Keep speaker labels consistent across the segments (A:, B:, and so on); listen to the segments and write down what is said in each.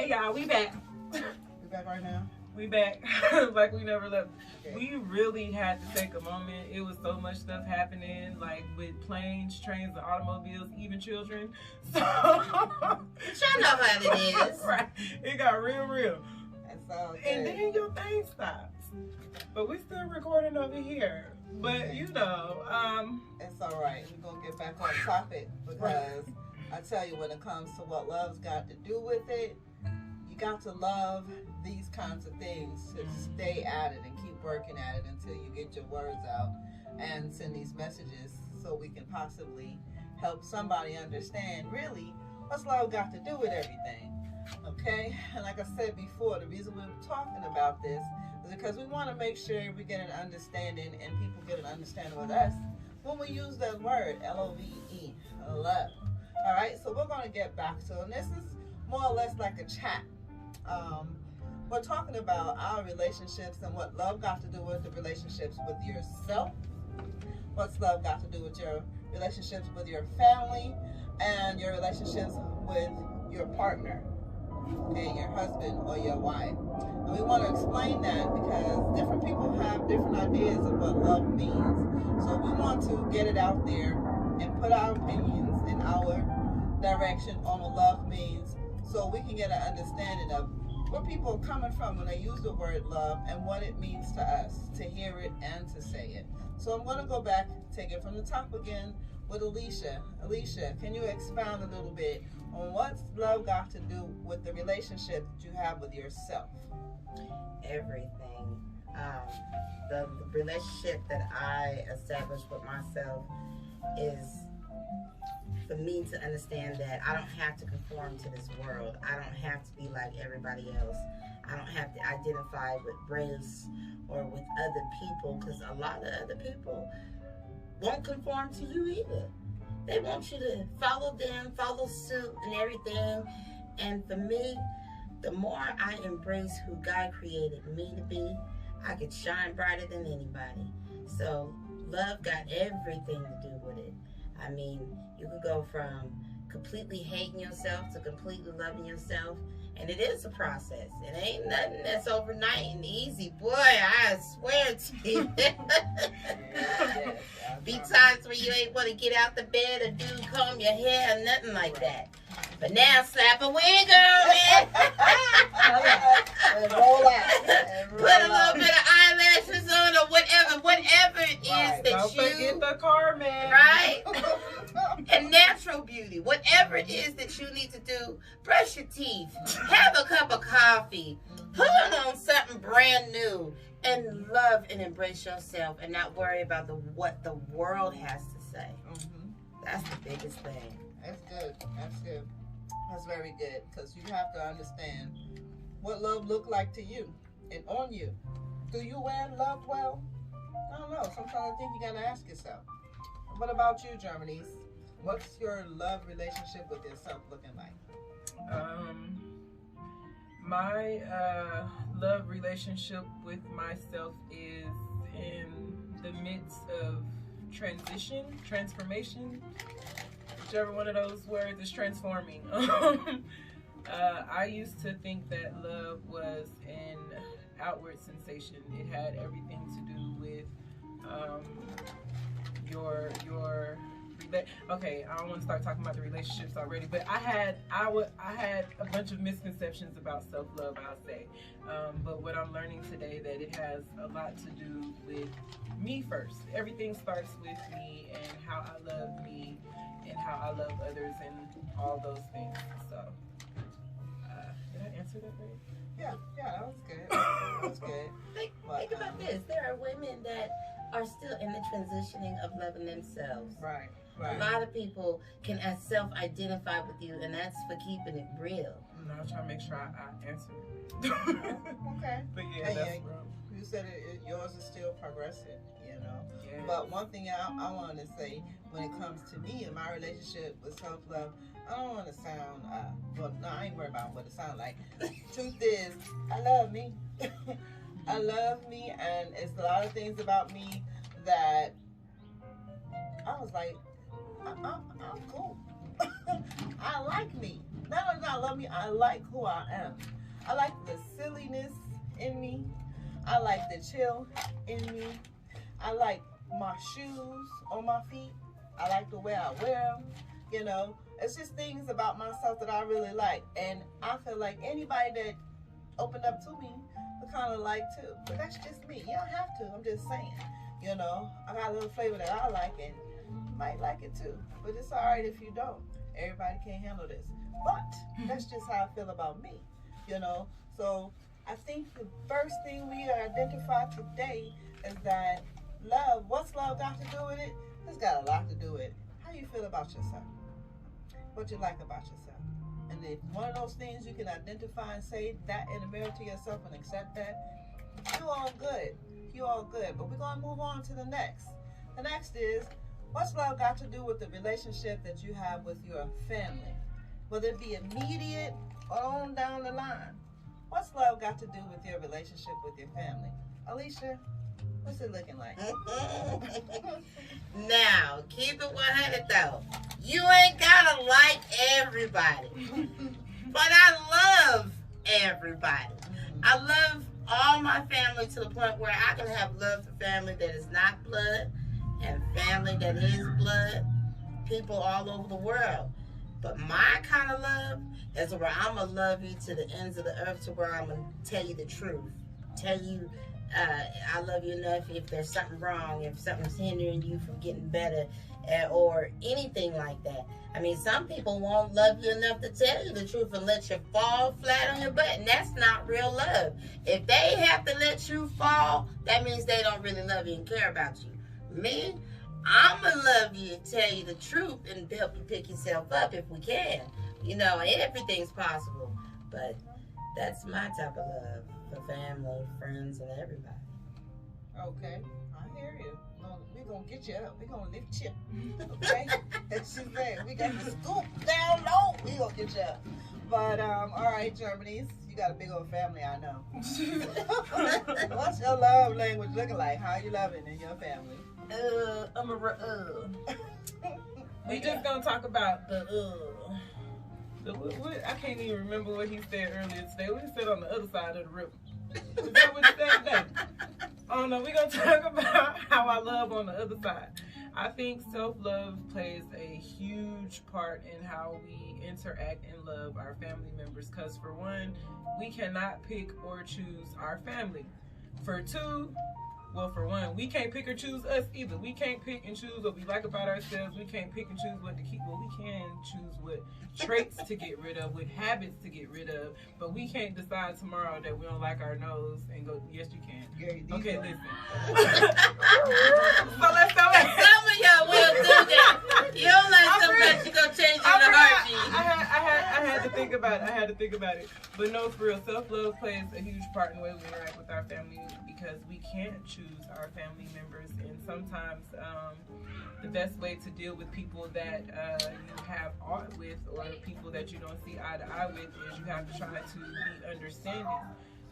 A: Hey y'all, we back.
B: We back right now?
A: We back like we never left.
B: Okay.
A: We really had to take a moment. It was so much stuff happening, like with planes, trains, and automobiles, even children. So
C: Y'all know how it is.
A: Right. It got real.
B: That's all good.
A: And then your thing stops. But we still recording over here. But you know,
B: it's all right. We're gonna get back on topic because I tell you, when it comes to what love's got to do with it, you got to love these kinds of things to stay at it and keep working at it until you get your words out and send these messages so we can possibly help somebody understand really what's love got to do with everything. Okay? And like I said before, the reason we're talking about this is because we want to make sure we get an understanding and people get an understanding with us when we use that word, L-O-V-E, love. All right, so we're going to get back to it. And this is more or less like a chat. We're talking about our relationships and what love got to do with the relationships with yourself. What's love got to do with your relationships with your family and your relationships with your partner, okay, your husband or your wife. And we want to explain that because different people have different ideas of what love means. So we want to get it out there and put our opinions in our direction on what love means so we can get an understanding of where people are coming from when they use the word love and what it means to us to hear it and to say it. So I'm going to go back, take it from the top again with Alicia. Alicia, can you expound a little bit on what's love got to do with the relationship that you have with yourself?
C: Everything. The relationship that I established with myself is for me to understand that I don't have to conform to this world. I don't have to be like everybody else. I don't have to identify with race or with other people, because a lot of other people won't conform to you either. They want you to follow them, follow suit and everything. And for me, the more I embrace who God created me to be, I could shine brighter than anybody. So love got everything to do with it. I mean, you could go from completely hating yourself to completely loving yourself. And it is a process. It ain't nothing that's overnight and easy. Boy, I swear to you. Be times where you ain't want to get out the bed or do comb your hair or nothing like that. But now slap a wig on it.
B: And roll out.
C: Put a little bit of eyelashes on or whatever it is
B: Right.
C: that
A: Don't forget
C: you,
A: the car, man.
C: right? And natural beauty, whatever it is that you need to do, brush your teeth, have a cup of coffee, put on something brand new, and love and embrace yourself and not worry about what the world has to say. That's the biggest thing.
B: That's good. That's good. That's very good, because you have to understand what love look like to you and on you. Do you wear love well? I don't know. Sometimes I think you gotta ask yourself. What about you, Germany's? What's your love relationship with yourself looking like?
A: My love relationship with myself is in the midst of transformation, whichever one of those words is transforming. I used to think that love was an outward sensation. It had everything to do with okay, I don't want to start talking about the relationships already, but I had a bunch of misconceptions about self-love, I'll say. But what I'm learning today, that it has a lot to do with me first. Everything starts with me and how I love me and how I love others and all those things. So, did I answer that right?
B: Yeah, that was good. That was good.
C: Think about this. There are women that are still in the transitioning of loving themselves.
B: Right.
C: A lot of people can self-identify with you, and that's for keeping it real.
A: No, I'm trying to make sure I answered it.
B: Okay.
A: But yeah, that's wrong.
B: You said yours is still progressing, you know.
A: Yes.
B: But one thing I wanted to say when it comes to me and my relationship with self-love, I don't want to sound, I ain't worried about what it sounds like. Truth is, I love me. I love me, and it's a lot of things about me that I was like, I'm cool. I like me. Not only do I not love me. I like who I am. I like the silliness in me. I like the chill in me. I like my shoes on my feet. I like the way I wear them. You know, it's just things about myself that I really like. And I feel like anybody that opened up to me would kind of like too. But that's just me. You don't have to. I'm just saying. You know, I got a little flavor that I like, and you might like it too. But it's all right if you don't. Everybody can't handle this. But that's just how I feel about me. You know, so I think the first thing we identify today is that love. What's love got to do with it? It's got a lot to do with it. How you feel about yourself? What you like about yourself? And if one of those things you can identify and say that in the mirror to yourself and accept that, you all good. You all good. But we're gonna move on to the next. The next is, what's love got to do with the relationship that you have with your family? Whether it be immediate or on down the line. What's love got to do with your relationship with your family? Alicia, what's it looking like?
C: Now, keep it 100 though. You ain't gotta like everybody. But I love everybody. I love all my family to the point where I can have love for family that is not blood and family that is blood. People all over the world. But my kind of love is where I'm going to love you to the ends of the earth, to where I'm going to tell you the truth. Tell you I love you enough if there's something wrong, if something's hindering you from getting better, or anything like that. I mean, some people won't love you enough to tell you the truth and let you fall flat on your butt, and that's not real love. If they have to let you fall, that means they don't really love you and care about you. Me, I'm going to love you, tell you the truth, and help you pick yourself up if we can. You know, everything's possible. But that's my type of love for family, friends, and everybody.
B: Okay, I hear you. We're going to get you up. We're going to lift you. Okay? That's just that. We got the scoop down low. We're going to get you up. But, all right, Germany's. You got a big old family, I know. What's your love language looking like? How you loving in your family?
A: We just gonna talk about the what, I can't even remember what he said earlier today. What he said on the other side of the river. Is that what he said today? Oh no, we're gonna talk about how I love on the other side. I think self-love plays a huge part in how we interact and love our family members, because for one, we cannot pick or choose our family. For two, well, for one, we can't pick or choose us either. We can't pick and choose what we like about ourselves. We can't pick and choose what to keep. Well, we can choose what traits to get rid of, what habits to get rid of, but we can't decide tomorrow that we don't like our nose and go, yes, you can. Okay, listen. So let's go.
C: Some of y'all will do that. You don't like somebody, you gonna change it in a heartbeat.
A: I had to think about it. I had to think about it. But no, for real, self-love plays a huge part in the way we interact with our family, because we can't choose our family members, and sometimes the best way to deal with people that you have aught with, or people that you don't see eye to eye with, is you have to try to be understanding.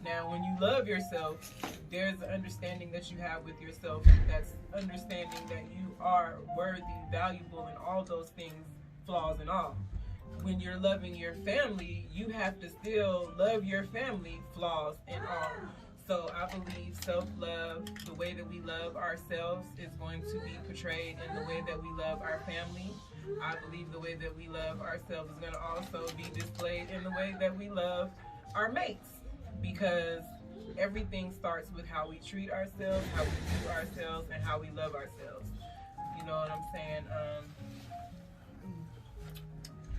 A: Now, when you love yourself, there's an understanding that you have with yourself that's understanding that you are worthy, valuable, and all those things, flaws and all. When you're loving your family, you have to still love your family, flaws and all. So I believe self-love, the way that we love ourselves, is going to be portrayed in the way that we love our family. I believe the way that we love ourselves is going to also be displayed in the way that we love our mates, because everything starts with how we treat ourselves, how we view ourselves, and how we love ourselves. You know what I'm saying?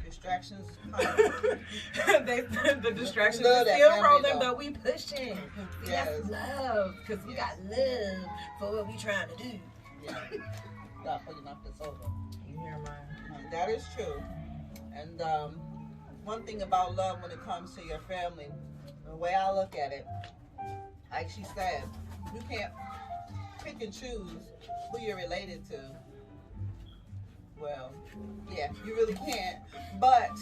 B: Distractions.
A: The distractions
B: Love
A: are
B: that
A: still
B: family,
A: rolling,
B: though.
A: but we pushing.
B: Yes.
A: That's love, because we got love for what we trying to do.
B: Yeah. Stop putting off this over.
C: You hear mine?
B: That is true. And one thing about love when it comes to your family, the way I look at it, like she said, you can't pick and choose who you're related to. Well, yeah, you really can't. But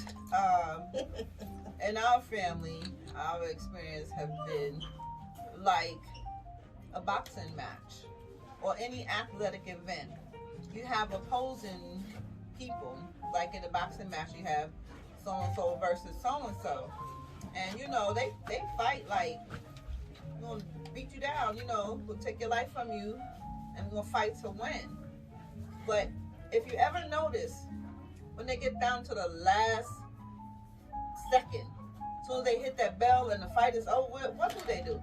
B: in our family, our experience have been like a boxing match or any athletic event. You have opposing people, like in a boxing match, you have so-and-so versus so-and-so. And, you know, they fight like, we're going to beat you down, you know, we'll take your life from you, and we're going to fight to win. But if you ever notice, when they get down to the last second, as soon as they hit that bell and the fight is over with, what do?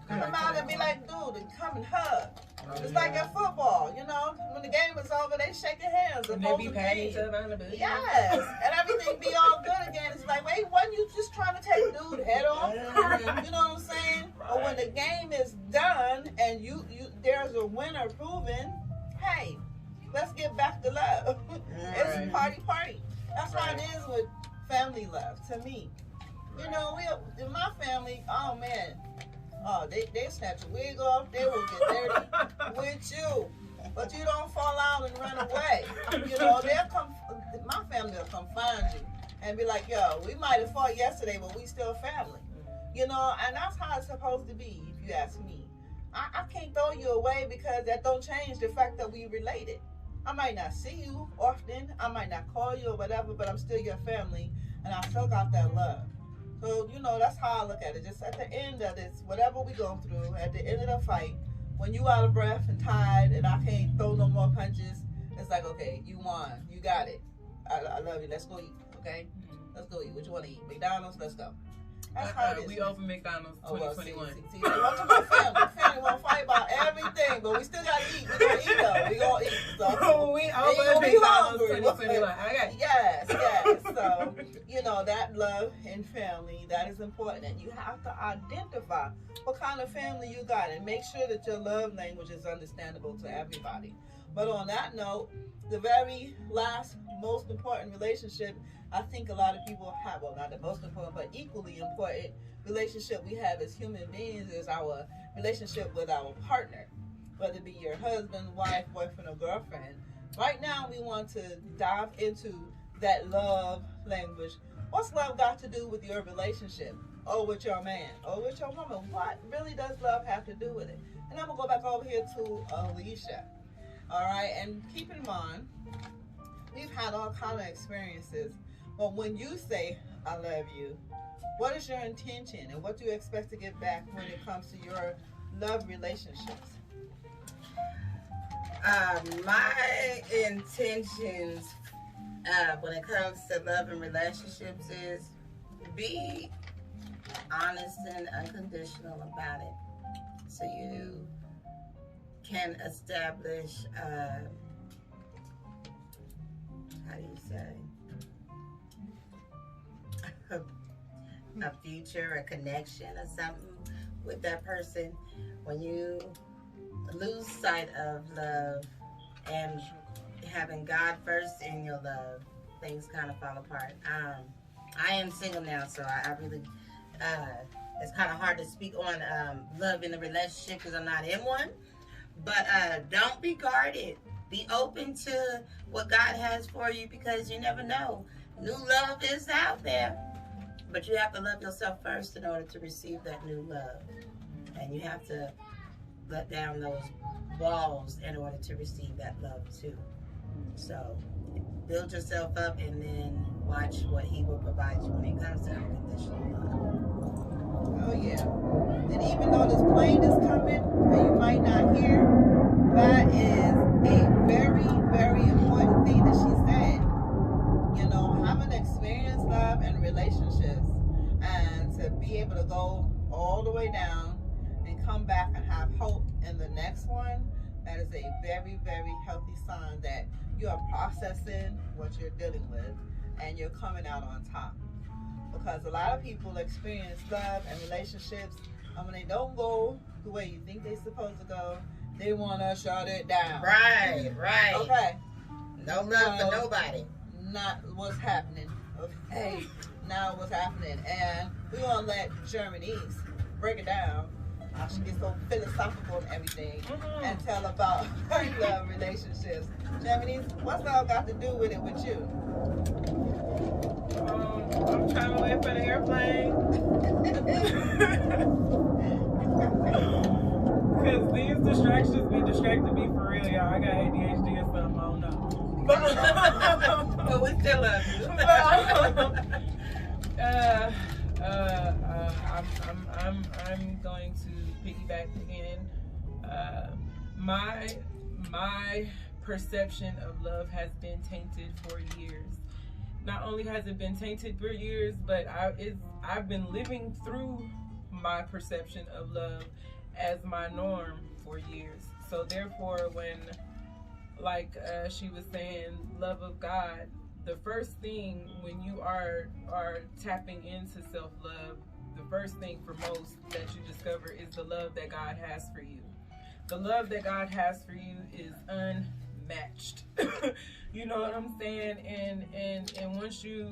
B: Come out and be like, dude, and come and hug. It's like at football, you know, when the game is over, they shaking hands.
A: And they be patting each other on the butt.
B: Yes, and everything be all good again. It's like, wait, wasn't you just trying to take dude head off? You know what I'm saying? Or when the game is done and you there's a winner proven, hey, let's get back to love. It's party. That's how it is with family love, to me. You know, in my family, oh man, they snatch a wig off, they will get dirty with you. But you don't fall out and run away. You know, my family will come find you and be like, yo, we might have fought yesterday, but we still family. You know, and that's how it's supposed to be, if you ask me. I can't throw you away because that don't change the fact that we related. I might not see you often, I might not call you or whatever, but I'm still your family, and I still got that love. So, you know, that's how I look at it. Just at the end of this, whatever we go through, at the end of the fight, when you out of breath and tired and I can't throw no more punches, it's like, okay, you won. You got it. I love you. Let's go eat, okay? Let's go eat. What you want to eat? McDonald's? Let's go. That's how it is.
A: We open McDonald's 2021.
B: See, family won't fight about everything, but we still got to eat. We're going to eat, though. We're going to eat. So,
A: we open McDonald's 2021. I got it.
B: Yes. So, you know, that love and family, that is important. And you have to identify what kind of family you got and make sure that your love language is understandable to everybody. But on that note, the very last, most important relationship I think a lot of people have, well, not the most important, but equally important relationship we have as human beings is our relationship with our partner, whether it be your husband, wife, boyfriend, or girlfriend. Right now, we want to dive into that love language. What's love got to do with your relationship, or with your man, or with your woman? What really does love have to do with it? And I'm going to go back over here to Alicia. All right, and keep in mind, we've had all kinds of experiences. But when you say, I love you, what is your intention and what do you expect to get back when it comes to your love relationships?
C: My intentions when it comes to love and relationships is be honest and unconditional about it. So you can establish, how do you say? A future, a connection or something with that person. When you lose sight of love and having God first in your love, things kind of fall apart. I am single now, so I really, it's kind of hard to speak on love in a relationship because I'm not in one. But don't be guarded. Be open to what God has for you because you never know. New love is out there. But you have to love yourself first in order to receive that new love. And you have to let down those walls in order to receive that love too. So build yourself up and then watch what He will provide you when it comes to unconditional love.
B: Oh yeah. And even though this plane is coming and you might not hear, that is a very, very important thing that she said. You know, having experienced love and relationships and to be able to go all the way down and come back and have hope in the next one, that is a very, very healthy sign that you are processing what you're dealing with and you're coming out on top. Because a lot of people experience love and relationships, and when they don't go the way you think they're supposed to go, they want to shut it down.
C: Right.
B: Okay.
C: No love for nobody.
B: Not what's happening. Okay, now what's happening, and we're gonna let Germanice break it down. She gets so philosophical and everything, and tell about her love relationships. Germanice, what's love got to do with it with you?
A: I'm trying to wait for the airplane. Because these distractions be distracting me for real, y'all. I got ADHD or something, I don't know.
C: But we still love you.
A: I'm going to piggyback again. My perception of love has been tainted for years. Not only has it been tainted for years, but I've been living through my perception of love as my norm for years. So therefore, when, like she was saying, love of God, the first thing when you are tapping into self-love, the first thing for most that you discover is the love that God has for you. The love that God has for you is unmatched. You know what I'm saying? And once you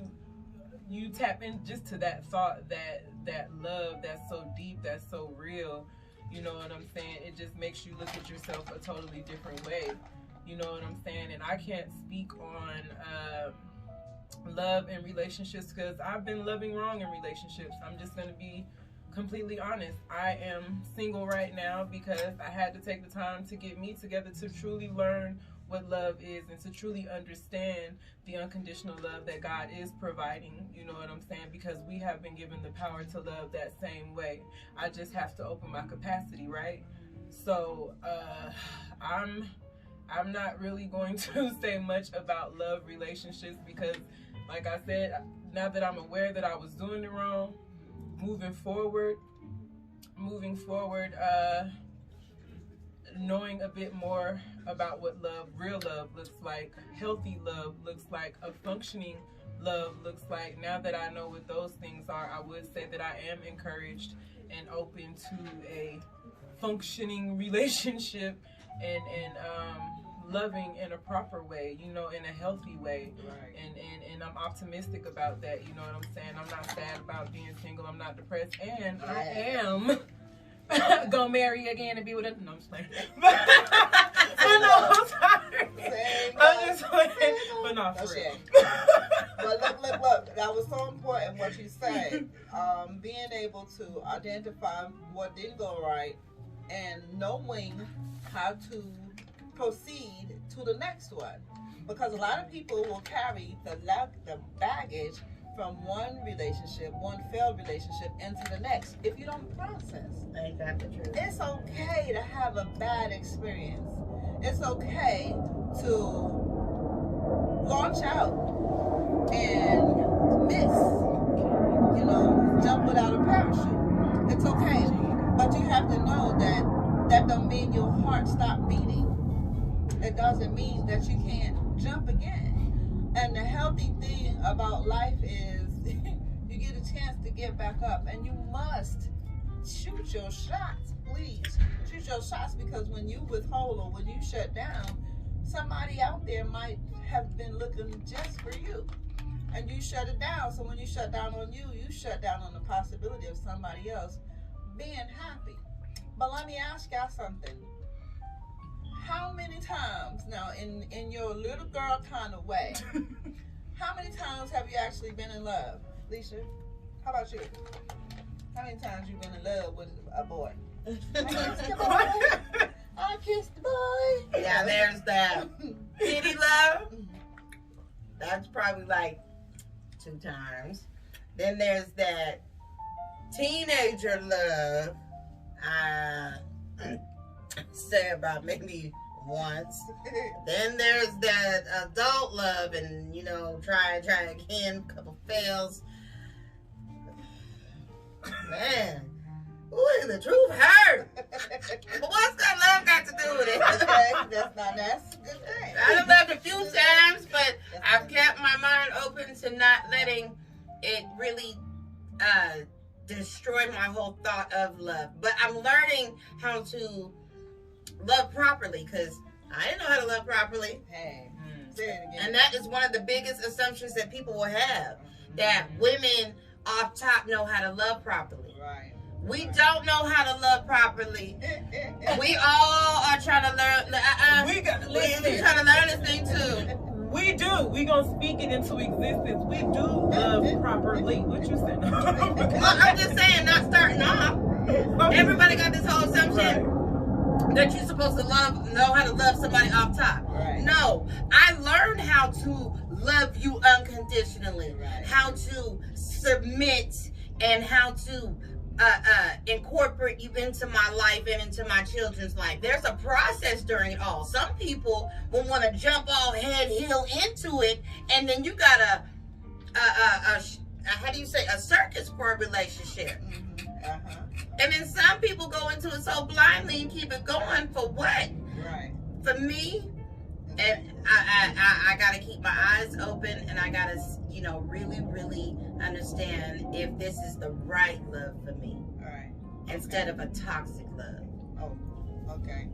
A: tap in just to that thought, that love that's so deep, that's so real, you know what I'm saying? It just makes you look at yourself a totally different way. You know what I'm saying? And I can't speak on love and relationships because I've been loving wrong in relationships. I'm just going to be completely honest. I am single right now because I had to take the time to get me together to truly learn what love is and to truly understand the unconditional love that God is providing. You know what I'm saying? Because we have been given the power to love that same way. I just have to open my capacity, right? So I'm not really going to say much about love relationships because, like I said, now that I'm aware that I was doing it wrong, moving forward, knowing a bit more about what love, real love looks like, healthy love looks like, a functioning love looks like. Now that I know what those things are, I would say that I am encouraged and open to a functioning relationship and loving in a proper way, you know, in a healthy way.
B: Right.
A: And I'm optimistic about that, you know what I'm saying? I'm not sad about being single, I'm not depressed, and I am gonna marry again and be with a, no, I'm just playing. But no, I'm sorry. I'm just playing. But no, for real.
B: But look, that was so important what you said. Being able to identify what didn't go right and knowing how to proceed to the next one, because a lot of people will carry the baggage from one relationship, one failed relationship, into the next if you don't process.
C: Ain't that the truth?
B: It's okay to have a bad experience. It's okay to launch out and miss, you know, jump without a parachute. It's okay, but you have to know that don't mean your heart stopped beating. It doesn't mean that you can't jump again. And the healthy thing about life is you get a chance to get back up, and you must shoot your shots, please. Shoot your shots, because when you withhold or when you shut down, somebody out there might have been looking just for you. And you shut it down. So when you shut down on you, you shut down on the possibility of somebody else being happy. But let me ask y'all something. How many times, now in your little girl kind of way, how many times have you actually been in love? Leisha, how about you? How many times you been in love with a boy? I kissed the boy. I kissed the boy.
C: Yeah, there's that kitty love. That's probably like 2 times. Then there's that teenager love. Say about maybe once. Then there's that adult love, and you know, try again, couple fails. Man, ooh, the truth hurt. But what's that love got to do with it?
B: Okay, that's a good thing.
C: I done loved a few times, but I've kept my mind open to not letting it really destroy my whole thought of love. But I'm learning how to love properly, because I didn't know how to love properly.
B: Hey, say it again.
C: And that is one of the biggest assumptions that people will have, that women off top know how to love properly.
B: Right.
C: We don't know how to love properly. We all are trying to learn.
A: We got
C: We're trying to learn this thing too.
A: We do. We gonna speak it into existence. We do love properly. What you saying?
C: Well, I'm just saying, not starting off. Everybody got this whole assumption.
A: Right.
C: that you're supposed to know how to love somebody off top.
B: Right.
C: No, I learned how to love you unconditionally,
B: Right.
C: how to submit, and how to incorporate you into my life and into my children's life. There's a process during it all. Some people will want to jump all head heel into it, and then you got how do you say, a circus for a relationship. And then some people go into it so blindly and keep it going for what?
B: Right.
C: For me, and I gotta keep my eyes open, and I gotta, you know, really, really understand if this is the right love for me,
B: Right.
C: instead of a toxic love.
B: Oh, okay.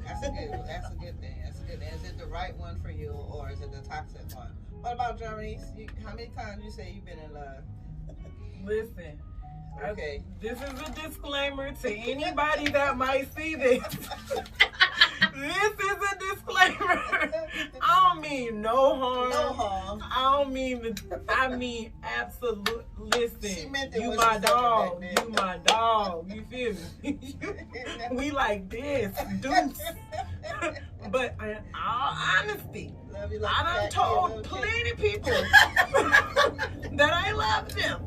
B: That's a good thing. That's a good thing. Is it the right one for you, or is it the toxic one? What about Germany? How many times you say you've been in love?
A: Listen.
B: Okay.
A: This is a disclaimer to anybody that might see this. This is a disclaimer. I don't mean no harm.
B: No harm.
A: I mean absolute.
B: She
A: Listen,
B: meant it
A: you
B: when
A: my
B: she said it
A: dog.
B: back then.
A: You my dog. You feel me? We like this, deuce. But in all honesty,
B: Love you like
A: I done
B: that,
A: told
B: little
A: plenty people that I love them.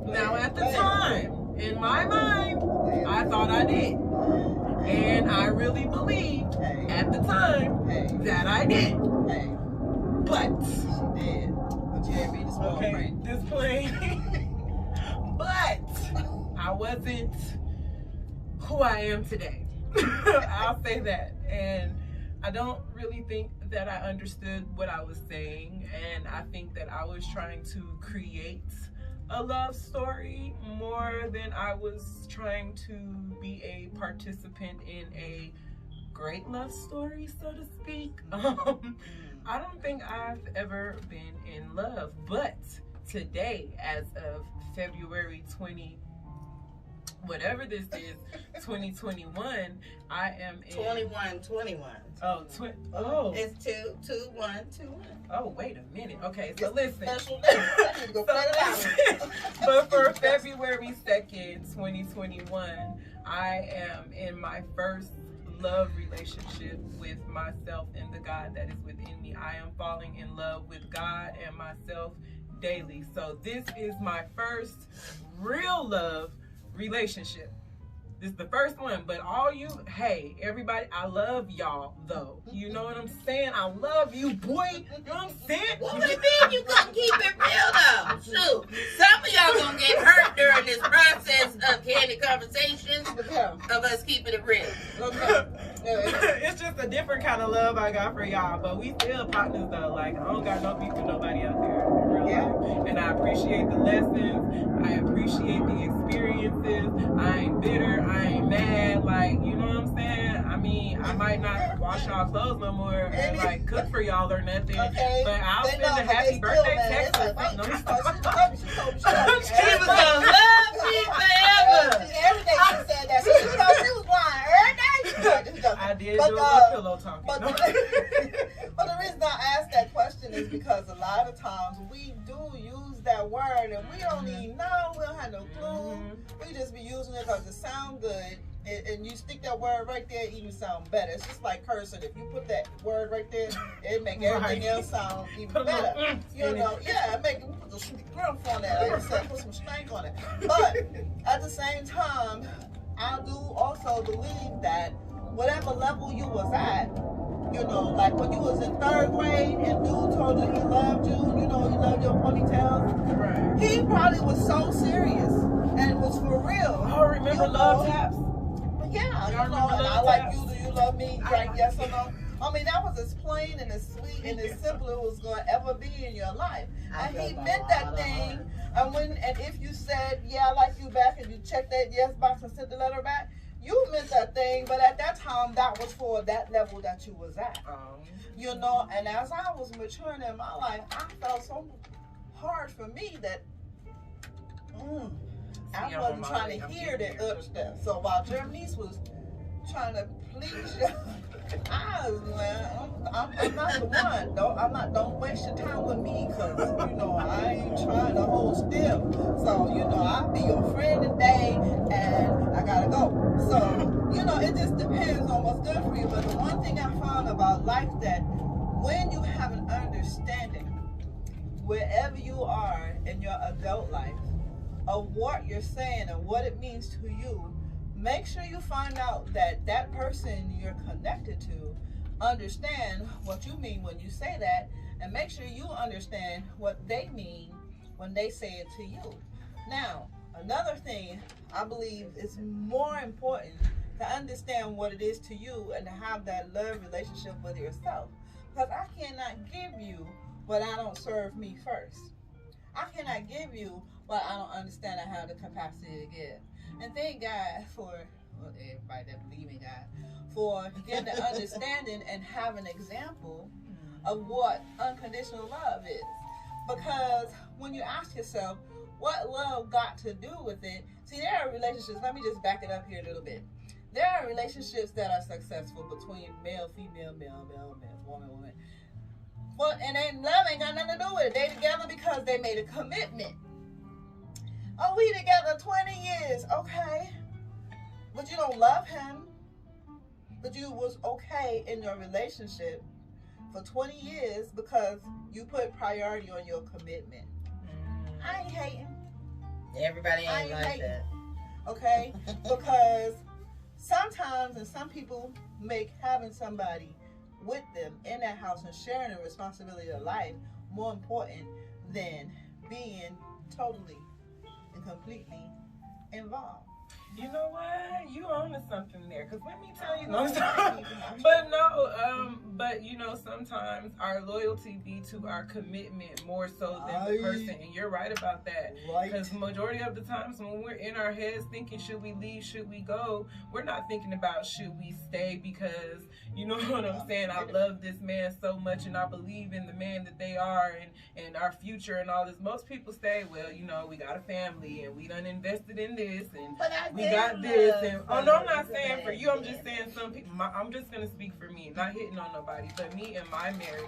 A: Now at the time, in my mind, I thought I did. And I really believed at the time that I did.
B: Hey,
A: But,
B: she did. But you didn't read the small
A: okay,
B: print.
A: this plane. But I wasn't who I am today. I'll say that. And I don't really think that I understood what I was saying. And I think that I was trying to create a love story more than I was trying to be a participant in a great love story, so to speak. I don't think I've ever been in love, but today, as of February 20, whatever this is, 2021, I am in
C: 21.
A: Oh,
C: It's 2-2-1-2-1.
A: oh, wait a minute. Okay, so listen.
B: Special day. I need to go print it out.
A: But for February 2nd, 2021, I am in my first love relationship with myself and the God that is within me. I am falling in love with God and myself daily. So this is my first real love relationship. This is the first one, but all you, hey, everybody, I love y'all, though. You know what I'm saying? I love you, boy. You know what I'm saying?
C: What do you mean you gonna keep it real, though? Shoot, some of y'all gonna get hurt during this process of candid conversations of us keeping it real.
A: It's just a different kind of love I got for y'all, but we still partners, though. Like, I don't got no beef with nobody out there in real life. And I appreciate the lessons. I appreciate the experiences. I ain't bitter. I ain't mad. Like, you know what I'm saying? I mean, I might not wash y'all clothes no more or like cook for y'all or nothing.
B: Okay.
A: But I'll
B: They
A: send
B: know,
A: a
B: but
A: happy
B: they
A: birthday
B: still, man,
A: text
B: it's
A: or
B: like, wait,
A: something.
B: she told me
C: She was gonna love me forever.
B: Every day she said that. She thought she was lying. Every day she said that.
A: I did
B: But,
A: do a little pillow talking.
B: But the reason I asked that question is because a lot of times we do use that word and we don't even know, we don't have no clue. We just be using it because it sounds good. And you stick that word right there, it even sound better. It's just like cursing. If you put that word right there, it make everything else sound even
A: Put a little
B: better. You know, yeah, it make it put some strength on that. Like I said, put some strength on it. But at the same time, I do also believe that whatever level you was at, you know, like when you was in 3rd grade and dude told you he loved you, you know, he loved your ponytails.
A: Right.
B: He probably was so serious and it was for real.
A: Oh, remember
B: You
A: love
B: know?
A: taps?
B: Yeah,
A: Y'all
B: you know,
A: remember
B: and I
A: love
B: like
A: taps?
B: you, do you love me? Right, yes or no? I mean, that was as plain and as sweet and as simple as it was going to ever be in your life. And he meant that thing. And if you said, yeah, I like you back, and you checked that yes box and sent the letter back, you meant that thing. But at that time, that was for that level that you was at. You know, and as I was maturing in my life, I felt so hard for me that I wasn't trying to hear that other stuff. So while Jeremice was trying to please you, I was like, I'm not the one. Don't waste your time with me, because, you know, I ain't trying to hold still. So, you know, I'll be your friend today and I gotta go. So, you know, it just depends on what's about life that when you have an understanding, wherever you are in your adult life, of what you're saying and what it means to you, make sure you find out that that person you're connected to understand what you mean when you say that, and make sure you understand what they mean when they say it to you. Now, another thing I believe is more important to understand what it is to you and to have that love relationship with yourself. Because I cannot give you what I don't serve me first. I cannot give you what I don't understand and have the capacity to give. And thank God for everybody that believe in God, for getting the understanding and having an example of what unconditional love is. Because when you ask yourself, what love got to do with it? See, there are relationships, let me just back it up here a little bit. There are relationships that are successful between male, female, male, woman, woman. Well, and love ain't got nothing to do with it. They together because they made a commitment. Oh, we together 20 years, okay. But you don't love him. But you was okay in your relationship for 20 years because you put priority on your commitment. I ain't hating.
C: Everybody ain't like
B: hating.
C: that.
B: Okay? Because sometimes, and some people make having somebody with them in that house and sharing the responsibility of life more important than being totally and completely involved.
A: You know what? You own to something there. Because let me tell you, but you know, sometimes our loyalty be to our commitment more so than the person. And you're right about that. Because majority of the times when we're in our heads thinking, should we leave, should we go, we're not thinking about should we stay, because you know what I'm saying? I love this man so much and I believe in the man that they are and our future and all this. Most people say, well, you know, we got a family and we done invested in this and we got this. And oh no, I'm not saying for you. I'm just saying some people. I'm just gonna speak for me, not hitting on nobody, but me and my marriage.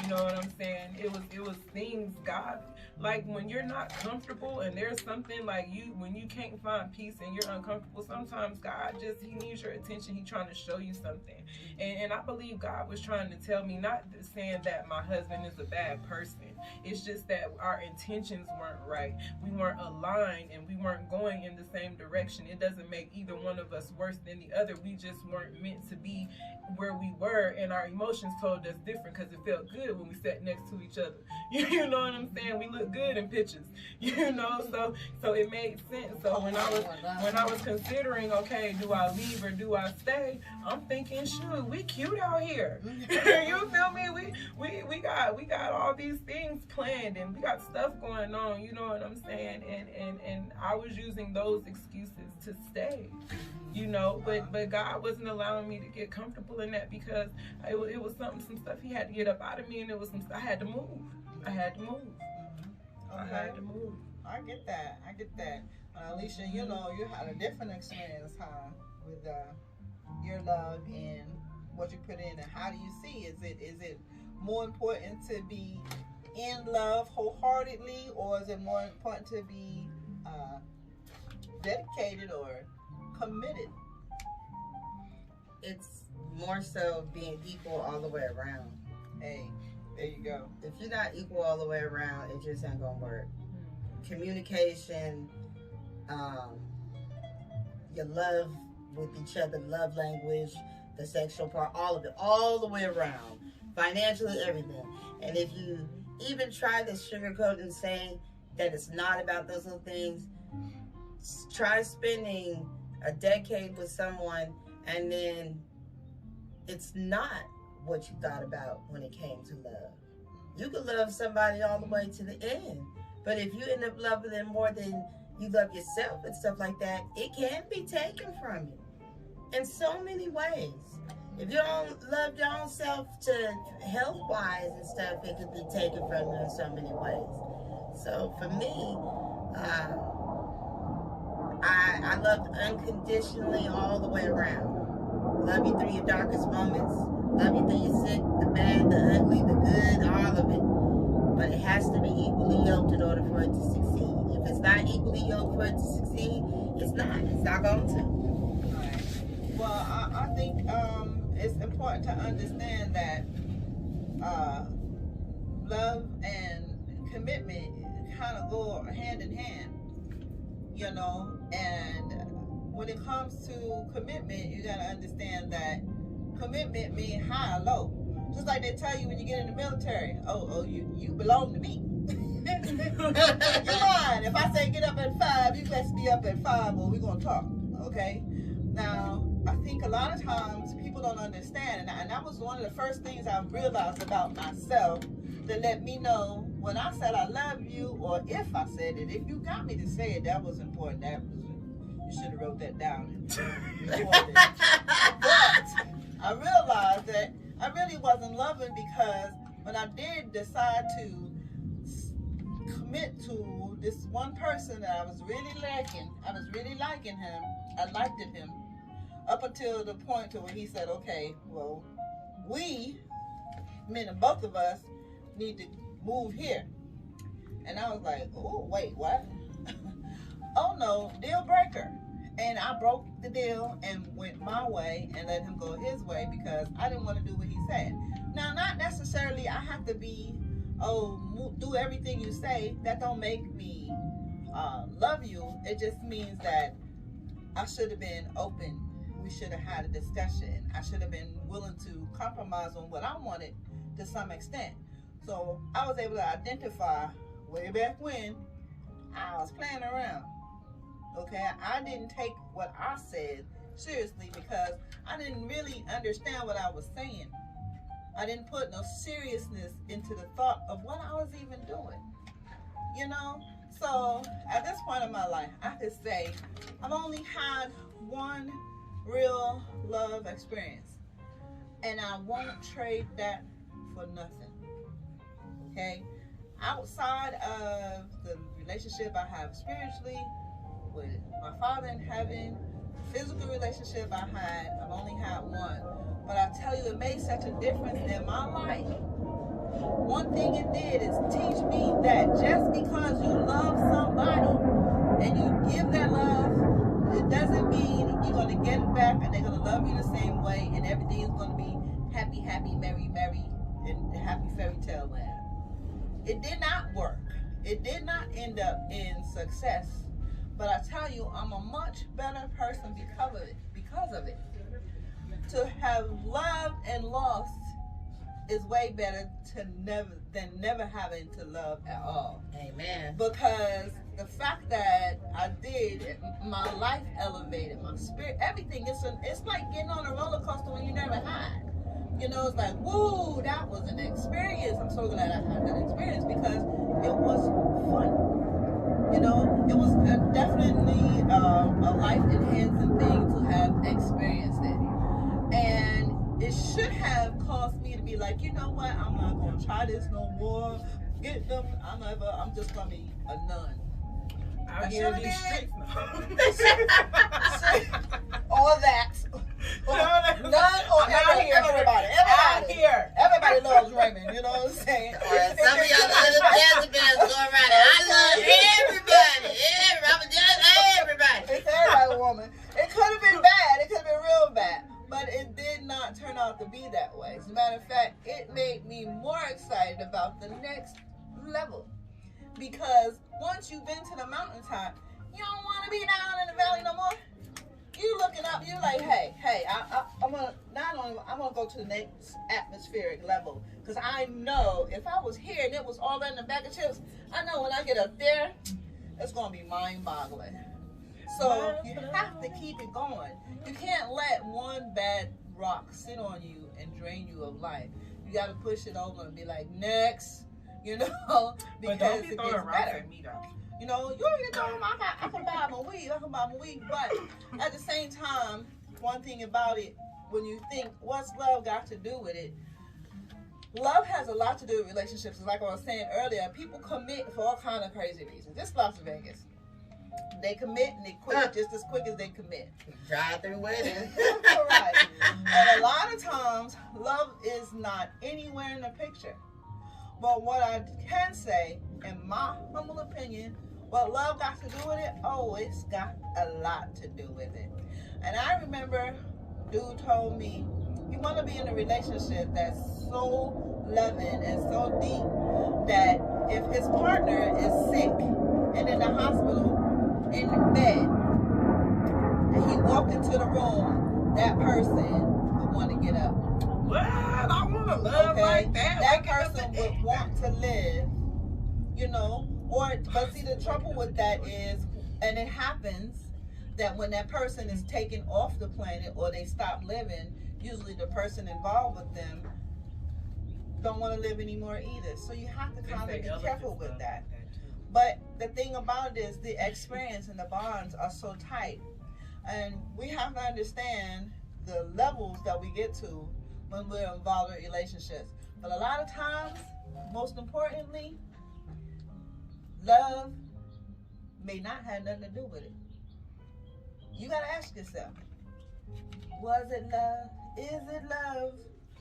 A: You know what I'm saying? It was things God, like when you're not comfortable and there's something like when you can't find peace and you're uncomfortable, sometimes God he needs your attention. He's trying to show you something. And I believe God was trying to tell me, not saying that my husband is a bad person. It's just that our intentions weren't right. We weren't aligned and we weren't going in the same direction. It doesn't make either one of us worse than the other. We just weren't meant to be where we were, and our emotions told us different because it felt good when we sat next to each other. You know what I'm saying? We look good in pictures. You know, so it made sense. So when I was considering, okay, do I leave or do I stay? I'm thinking, shoot, we cute out here. You feel me? We got all these things planned and we got stuff going on. You know what I'm saying? And I was using those excuses to stay. You know, but God wasn't allowing me to get comfortable in that because it was some stuff He had to get up out of me, and it was I had to move. I had to move.
B: Okay.
A: I had to move.
B: I get that. Alicia, you know, you had a different experience, huh, with your love and what you put in, and how do you see? Is it more important to be in love wholeheartedly, or is it more important to be dedicated or committed?
C: It's more so being equal all the way around.
B: Hey, there you go.
C: If you're not equal all the way around, it just ain't gonna work. Communication, your love with each other, love language, the sexual part, all of it, all the way around. Financially, everything. And if you even try to sugarcoat and say that it's not about those little things, try spending a decade with someone and then it's not what you thought about when it came to love. You could love somebody all the way to the end, but if you end up loving them more than you love yourself and stuff like that, it can be taken from you in so many ways. If you don't love your own self to health-wise and stuff, it could be taken from you in so many ways. So for me, I loved unconditionally all the way around. Love you through your darkest moments. Love you through your sick, the bad, the ugly, the good, all of it. But it has to be equally yoked in order for it to succeed. If it's not equally yoked for it to succeed, it's not. It's not going to.
B: Right. Well, I think it's important to understand that love and commitment kind of go hand in hand, you know. And when it comes to commitment, you got to understand that commitment means high or low. Just like they tell you when you get in the military, you belong to me. You're lying. If I say get up at 5, you best be up at 5 or we're going to talk, okay? Now, I think a lot of times people don't understand, and that was one of the first things I realized about myself that let me know when I said I love you, or if I said it. If you got me to say it, that was important. You should have wrote that down and recorded it. But I realized that I really wasn't loving, because when I did decide to commit to this one person that I was really liking him, I liked him, up until the point to where he said, okay, well, we, meaning both of us, need to move here. And I was like, oh, wait, what? Oh no, deal breaker. And I broke the deal and went my way and let him go his way, because I didn't want to do what he said. Now, not necessarily I have to be, do everything you say. That don't make me love you. It just means that I should have been open. We should have had a discussion. I should have been willing to compromise on what I wanted to some extent. So I was able to identify way back when I was playing around. Okay, I didn't take what I said seriously, because I didn't really understand what I was saying. I didn't put no seriousness into the thought of what I was even doing, you know? So at this point in my life, I could say I've only had one real love experience, and I won't trade that for nothing, okay? Outside of the relationship I have spiritually with my Father in heaven, physical relationship I've only had one. But I tell you, it made such a difference in my life. One thing it did is teach me that just because you love somebody and you give that love, it doesn't mean you're going to get it back and they're going to love you the same way and everything is going to be happy, happy, merry, merry, and happy fairy tale land. It did not work. It did not end up in success. But I tell you, I'm a much better person because of it. To have loved and lost is way better than never having to love at all.
C: Amen.
B: Because the fact that I did, my life elevated, my spirit, everything. It's like getting on a roller coaster when you never had. You know, it's like, woo, that was an experience. I'm so glad I had that experience, because it was fun. You know, it was definitely a life-enhancing thing to have experienced it. And it should have caused me to be like, you know what, I'm not going to try this no more. Get them, I'm just going to be a nun.
A: Out here in these streets now.
B: All that. None or everybody. Everybody loves Raymond, you know what I'm saying?
C: Some of y'all little Jezebels go around and I love everybody. I'm just everybody.
B: It's everybody, woman. It could have been bad. It could have been real bad. But it did not turn out to be that way. As a matter of fact, it made me more excited about the next level. Because once you've been to the mountaintop, you don't want to be down in the valley no more. You looking up, you're like, hey, I'm gonna go to the next atmospheric level, because I know if I was here and it was all in the bag of chips, I know when I get up there, it's gonna be mind-boggling. So you have to keep it going. You can't let one bad rock sit on you and drain you of life. You got to push it over and be like, next, you know, because
A: but don't be
B: it
A: throwing
B: gets
A: rocks
B: better.
A: at me, though.
B: You know, you don't get them. I can buy my weed, but at the same time, one thing about it, when you think, what's love got to do with it? Love has a lot to do with relationships. Like I was saying earlier, people commit for all kind of crazy reasons. This is Las Vegas. They commit and they quit just as quick as they commit.
C: Drive through wedding.
B: Right. And a lot of times, love is not anywhere in the picture. But what I can say, in my humble opinion, what love got to do with it? Oh, it's got a lot to do with it. And I remember dude told me You want to be in a relationship that's so loving and so deep that if his partner is sick and in the hospital in the bed, and he walked into the room, that person would want to get up.
A: What? I want to love like that.
B: That
A: Waking up
B: person
A: to
B: would want to live, you know. But see, the trouble with that is, and it happens, that when that person is taken off the planet or they stop living, usually the person involved with them don't want to live anymore either. So you have to kind of be careful with that. But the thing about it is the experience and the bonds are so tight. And we have to understand the levels that we get to when we're involved in relationships. But a lot of times, most importantly, love may not have nothing to do with it. You gotta ask yourself, was it love? Is it love?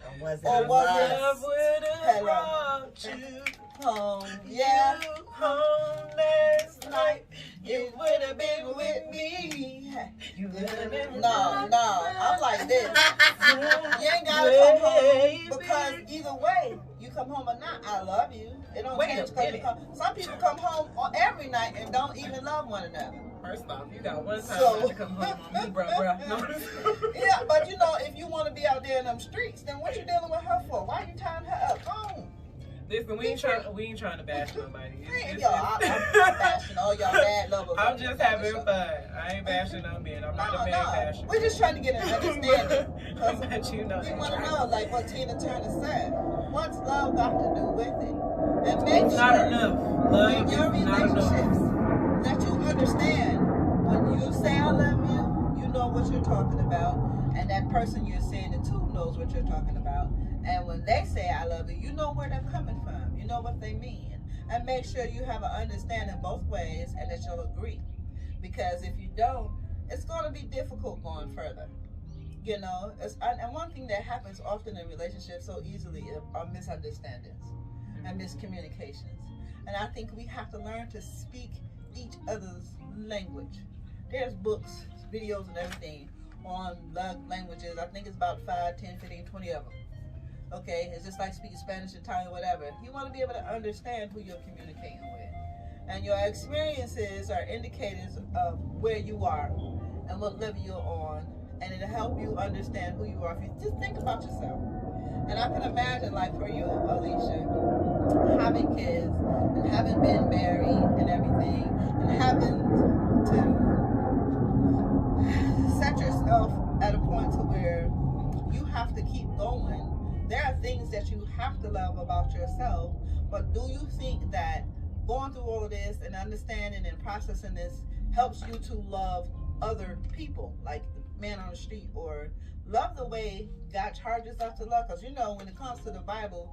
C: Or was it
B: Or was it
A: love would have brought you
B: home? Yeah.
A: you home last night. You would have been with me. You would have been
B: No, I'm like this. You ain't gotta come home because either way, you come home or not, I love you. It don't
A: Wait a
B: change because you
A: minute.
B: come. Some people come home every night and don't even love one another.
A: First off, you got one time
B: So-
A: not to come home on me, bruh. No.
B: Yeah, but you know, if you want to be out there in them streets, then what you dealing with her for? Why you tying her up? Go on.
A: Listen, we ain't trying to bash nobody.
B: Hey, y'all, I'm bashing all y'all bad lovers.
A: I'm just having fun. I ain't bashing no men. I'm not a man basher.
B: We're just trying to get an understanding.
A: I'm let you know.
B: We want to know, like what Tina Turner said. What's love got to do with it? And make
A: It's
B: sure
A: not enough. Love
B: in your
A: is not
B: relationships
A: enough.
B: that you understand when you say I love you, you know what you're talking about, and that person you're saying it to knows what you're talking about. And when they say I love you, you know where they're coming from. You know what they mean. And make sure you have an understanding both ways and that you'll agree. Because if you don't, it's going to be difficult going further. You know, and one thing that happens often in relationships so easily are misunderstandings and miscommunications. And I think we have to learn to speak each other's language. There's books, videos, and everything on love languages. I think it's about 5, 10, 15, 20 of them. Okay, it's just like speaking Spanish, Italian, whatever. You want to be able to understand who you're communicating with. And your experiences are indicators of where you are and what level you're on. And it'll help you understand who you are. If you just think about yourself. And I can imagine, like for you, Alicia, having kids and having been married and everything, and having to set yourself at a point to where you have to keep going. There are things that you have to love about yourself, but do you think that going through all of this and understanding and processing this helps you to love other people, like the man on the street, or love the way God charges us to love? Because you know, when it comes to the Bible,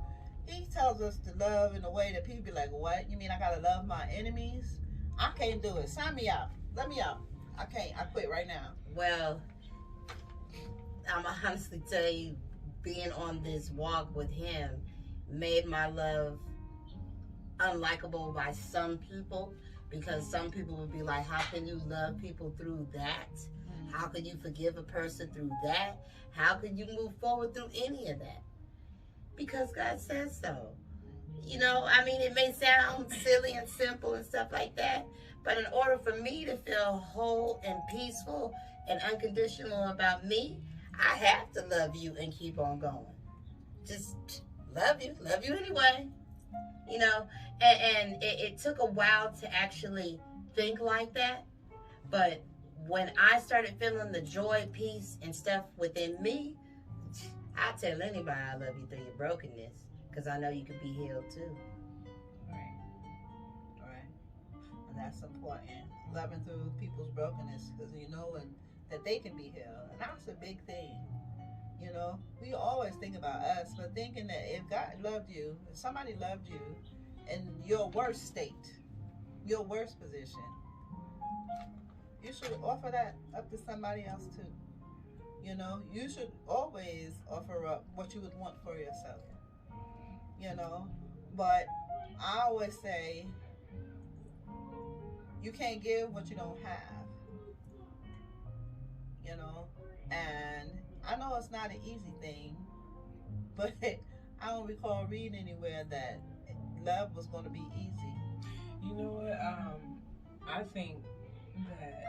B: he tells us to love in a way that people be like, what? You mean I gotta love my enemies? I can't do it. Sign me out. Let me out. I can't. I quit right now.
C: Well, I'm gonna honestly tell you, being on this walk with him made my love unlikable by some people, because some people would be like, how can you love people through that? How can you forgive a person through that? How can you move forward through any of that? Because God says so. You know, I mean, it may sound silly and simple and stuff like that, but in order for me to feel whole and peaceful and unconditional about me, I have to love you and keep on going. Just love you anyway. You know, and it took a while to actually think like that, but when I started feeling the joy, peace, and stuff within me, I tell anybody I love you through your brokenness, because I know you can be healed too.
B: Right. And that's important. Loving through people's brokenness, because you know that they can be healed. And that's a big thing. You know, we always think about us, but thinking that if God loved you, if somebody loved you in your worst state, your worst position, you should offer that up to somebody else too. You know, you should always offer up what you would want for yourself. You know, but I always say, you can't give what you don't have. You know, and I know it's not an easy thing, but I don't recall reading anywhere that love was going to be easy.
A: You know what? I think that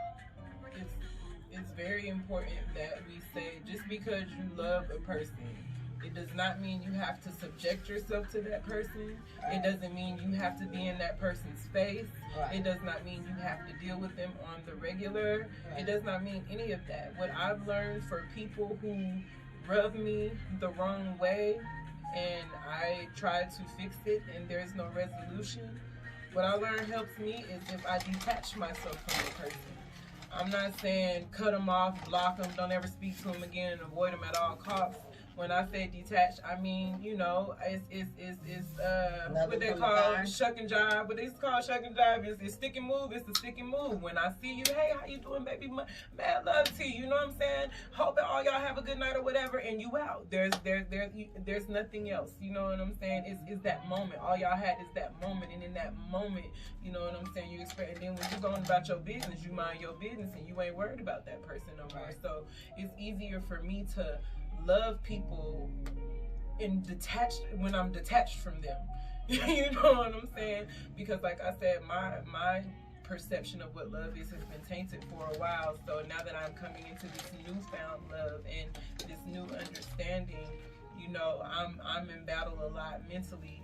A: it's very important that we say, just because you love a person, it does not mean you have to subject yourself to that person.
B: Right.
A: It doesn't mean you have to be in that person's face.
B: Right.
A: It does not mean you have to deal with them on the regular.
B: Right.
A: It does not mean any of that. What I've learned for people who rub me the wrong way and I try to fix it and there's no resolution, what I learned helps me is if I detach myself from the person. I'm not saying cut them off, block them, don't ever speak to them again, and avoid them at all costs. When I say detached, I mean, you know, it's what they call shuck and jive. What it's called shuck and jive is stick and move. It's the stick and move. When I see you, hey, how you doing, baby? Mad love to you. You know what I'm saying? Hope that all y'all have a good night or whatever, and you out. There's nothing else. You know what I'm saying? It's that moment. All y'all had is that moment, and in that moment, you know what I'm saying? You expect, and then when you're going about your business, you mind your business, and you ain't worried about that person no more. So it's easier for me to love people and when I'm detached from them. You know what I'm saying? Because like I said, my perception of what love is has been tainted for a while. So now that I'm coming into this newfound love and this new understanding, you know, I'm in battle a lot mentally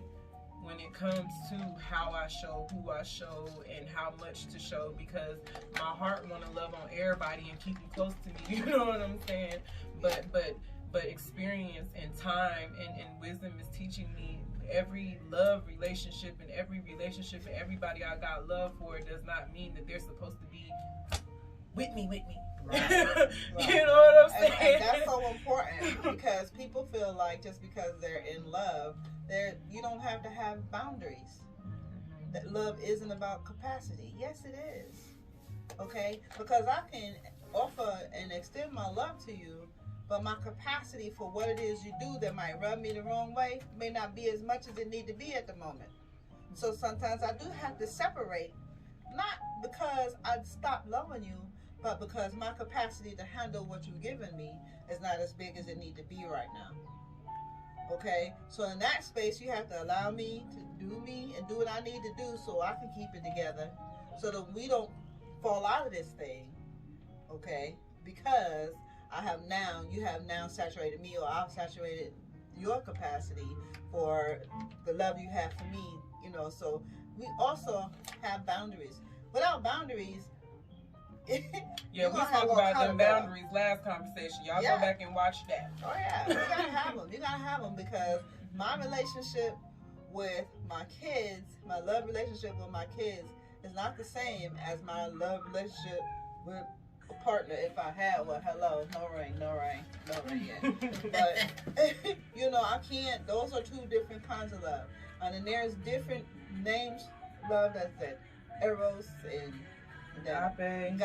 A: when it comes to how I show, who I show, and how much to show, because my heart want to love on everybody and keep them close to me. You know what I'm saying? But experience and time and wisdom is teaching me every love relationship and every relationship and everybody I got love for does not mean that they're supposed to be with me.
B: Right.
A: You know what I'm saying?
B: And that's so important, because people feel like just because they're in love, you don't have to have boundaries. That love isn't about capacity. Yes, it is. Okay? Because I can offer and extend my love to you, but my capacity for what it is you do that might rub me the wrong way may not be as much as it need to be at the moment. So sometimes I do have to separate, not because I stopped loving you, but because my capacity to handle what you've given me is not as big as it need to be right now. Okay? So in that space, you have to allow me to do me and do what I need to do so I can keep it together, so that we don't fall out of this thing. Okay? Because you have now saturated me, or I've saturated your capacity for the love you have for me, you know. So we also have boundaries. Without boundaries,
A: yeah, we talked about them boundaries last conversation. Y'all go back and watch that.
B: Oh yeah, you gotta have them. You gotta have them, because my relationship with my kids, my love relationship with my kids, is not the same as my love relationship with partner. If I had one, hello, no ring yet. But you know, I can't. Those are two different kinds of love, and then there's different names. Love, that's that eros and agape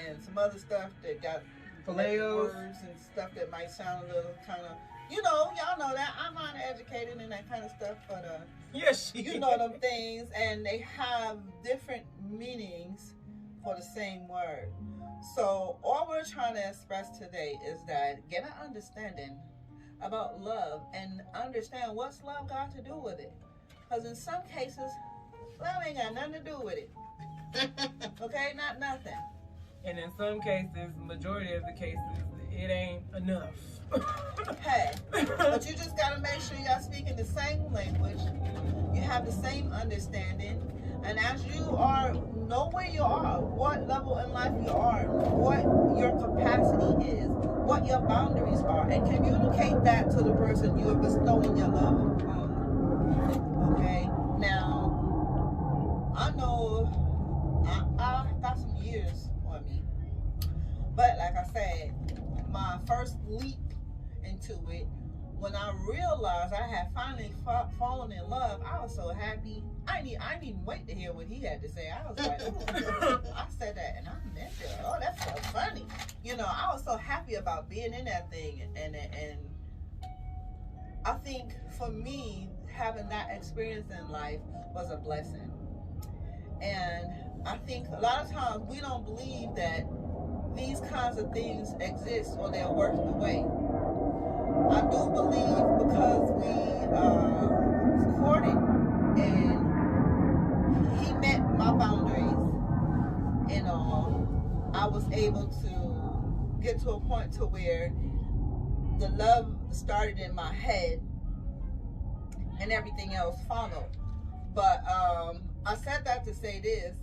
B: and some other stuff that got
A: phileos
B: words and stuff that might sound a little kind of, you know, y'all know that I'm not educated in that kind of stuff, but
A: yes,
B: you know them things, and they have different meanings for the same word. So all we're trying to express today is that get an understanding about love and understand what's love got to do with it. Because in some cases, love ain't got nothing to do with it. Okay, not nothing.
A: And in some cases, majority of the cases, it ain't enough.
B: Hey, but you just gotta make sure y'all speaking the same language. You have the same understanding. And as you know where you are, what level in life you are, what your capacity is, what your boundaries are, and communicate that to the person you are bestowing your love upon. Okay? Now, I know I got some years on me, but like I said, my first leap into it, when I realized I had finally fallen in love, I was so happy. I didn't even wait to hear what he had to say. I was like, ooh, I said that and I meant it. Oh, that's so funny. You know, I was so happy about being in that thing. And I think for me, having that experience in life was a blessing. And I think a lot of times we don't believe that these kinds of things exist or they're worth the wait. I do believe because we courted and he met my boundaries and all, I was able to get to a point to where the love started in my head and everything else followed. But I said that to say this.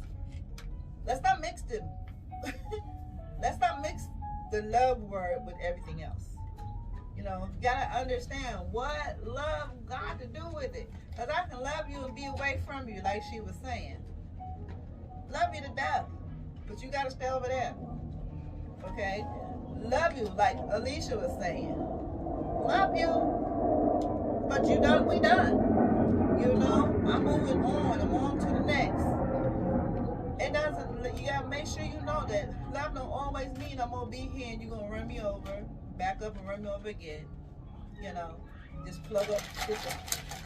B: Let's not mix them. Let's not mix the love word with everything else. You know, you gotta understand what love got to do with it. Because I can love you and be away from you, like she was saying. Love you to death, but you gotta stay over there. Okay? Love you, like Alicia was saying. Love you, but you done, we done. You know, I'm moving on. I'm on to the next. It doesn't, you gotta make sure you know that love don't always mean I'm gonna be here and you're gonna run me over, back up and run me over again. You know, just plug up,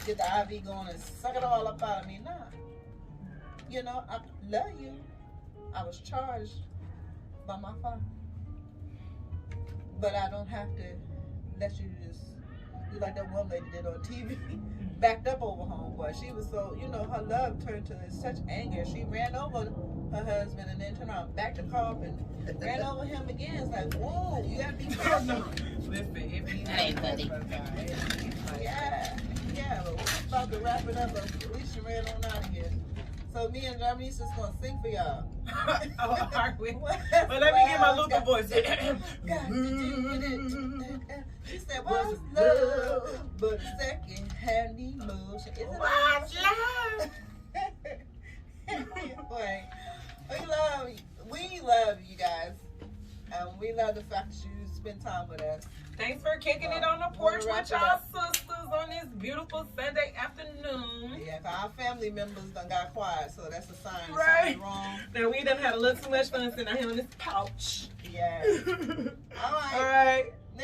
B: get the IV going and suck it all up out of me. Nah. You know, I love you. I was charged by my father. But I don't have to let you just do like that one lady did on TV. Backed up over homeboy. She was so, you know, her love turned to such anger. She ran over her husband and then turned around, backed the car up and ran over him again. It's like, whoa, you gotta be careful.
A: Listen, if he
C: Hey, buddy.
B: Yeah, but we're about to wrap it up. Alicia ran on out of here. So me and Jamie's just gonna sing for y'all.
A: Oh, are we? But let me get my Luther voice.
B: She said, what's love but a second-hand emotion? Isn't
A: What's
B: love? Anyway, we love you guys. We love the fact that you spend time with us.
A: Thanks for kicking it on the porch with y'all sisters on this beautiful Sunday afternoon.
B: Yeah, 'cause our family members done got quiet, so that's a sign
A: Right.
B: something's wrong.
A: Now we done had a little too much fun sitting out here on this couch.
B: Yeah.